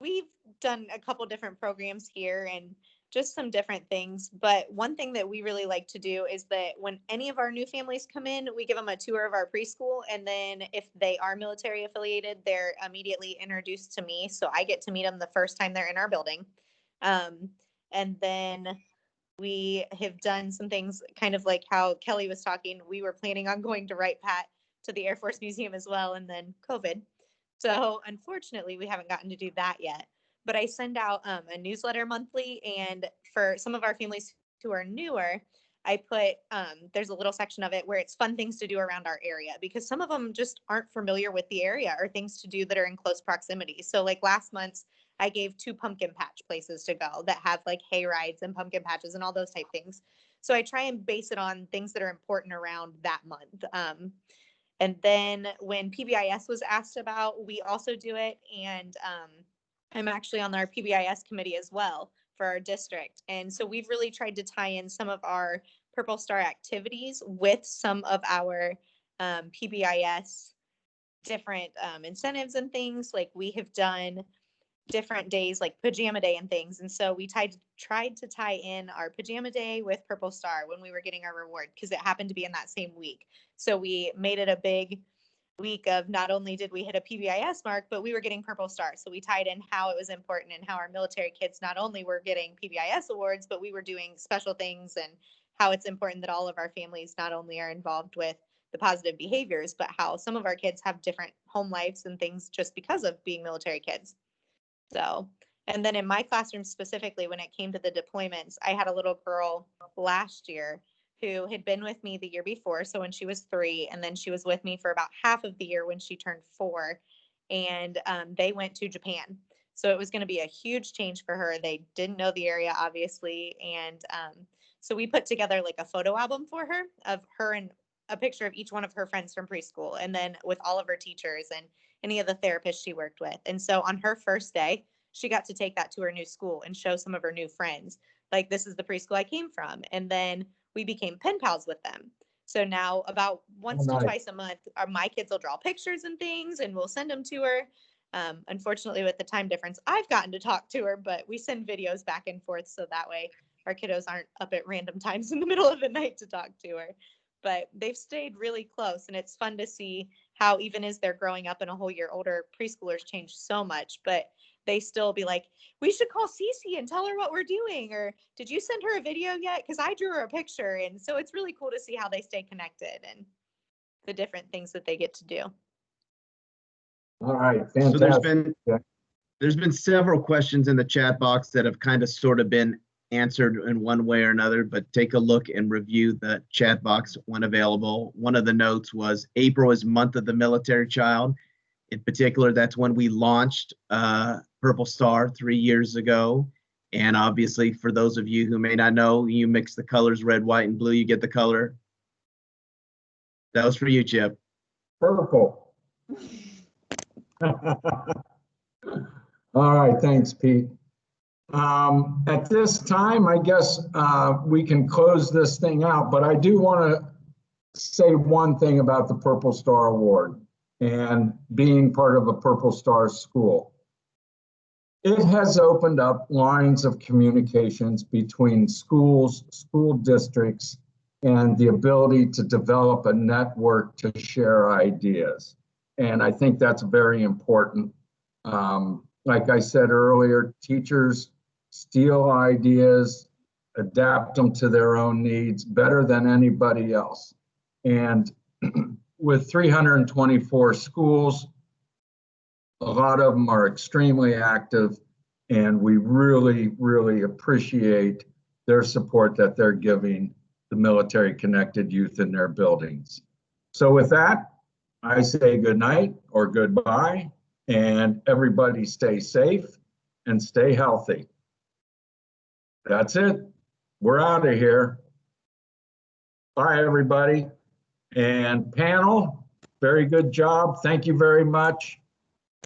We've done a couple different programs here and just some different things. But one thing that we really like to do is that when any of our new families come in, we give them a tour of our preschool. And then if they are military affiliated, they're immediately introduced to me. So I get to meet them the first time they're in our building. And then we have done some things kind of like how Kelly was talking. We were planning on going to Wright Pat to the Air Force Museum as well, and then COVID. So unfortunately, we haven't gotten to do that yet. But I send out a newsletter monthly, and for some of our families who are newer, I put, there's a little section of it where it's fun things to do around our area, because some of them just aren't familiar with the area or things to do that are in close proximity. So like last month, I gave 2 pumpkin patch places to go that have like hay rides and pumpkin patches and all those type things. So I try and base it on things that are important around that month. And then when PBIS was asked about, we also do it. And I'm actually on our PBIS committee as well for our district. And so we've really tried to tie in some of our Purple Star activities with some of our PBIS different incentives and things. Like we have done different days like pajama day and things. And so we tried to tie in our pajama day with Purple Star when we were getting our reward, because it happened to be in that same week. So we made it a big week of not only did we hit a PBIS mark, but we were getting Purple Star. So we tied in how it was important and how our military kids not only were getting PBIS awards, but we were doing special things, and how it's important that all of our families not only are involved with the positive behaviors, but how some of our kids have different home lives and things just because of being military kids. So, and then in my classroom specifically, when it came to the deployments, I had a little girl last year who had been with me the year before. So when she was 3, and then she was with me for about half of the year when she turned 4, and they went to Japan. So it was going to be a huge change for her. They didn't know the area, obviously. And so we put together like a photo album for her of her and a picture of each one of her friends from preschool, and then with all of her teachers and any of the therapists she worked with. And so on her first day, she got to take that to her new school and show some of her new friends, like, this is the preschool I came from. And then we became pen pals with them. So now about once to twice a month, my kids will draw pictures and things, and we'll send them to her. Unfortunately, with the time difference, I've gotten to talk to her, but we send videos back and forth so that way our kiddos aren't up at random times in the middle of the night to talk to her. But they've stayed really close, and it's fun to see how, even as they're growing up and a whole year older, preschoolers change so much, but they still be like, we should call Cece and tell her what we're doing, or did you send her a video yet? Because I drew her a picture. And so it's really cool to see how they stay connected and the different things that they get to do. All right, So fantastic. there's been several questions in the chat box that have kind of sort of been answered in one way or another, but take a look and review the chat box when available. One of the notes was April is month of the military child. In particular, that's when we launched Purple Star 3 years ago. And obviously, for those of you who may not know, you mix the colors red, white, and blue, you get the color. That was for you, Chip. Purple. All right, thanks, Pete. At this time, I guess we can close this thing out, but I do want to say one thing about the Purple Star Award and being part of a Purple Star school. It has opened up lines of communications between schools, school districts, and the ability to develop a network to share ideas. And I think that's very important. Like I said earlier, teachers steal ideas, adapt them to their own needs better than anybody else. And with 324 schools, a lot of them are extremely active, and we really, really appreciate their support that they're giving the military connected youth in their buildings. So with that, I say good night or goodbye, and everybody stay safe and stay healthy. That's it. We're out of here. Bye, everybody. And panel, very good job. Thank you very much.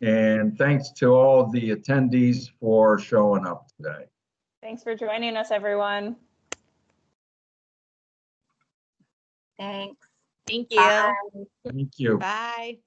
And thanks to all the attendees for showing up today. Thanks for joining us, everyone. Thanks. Thank you. Bye. Thank you. Bye.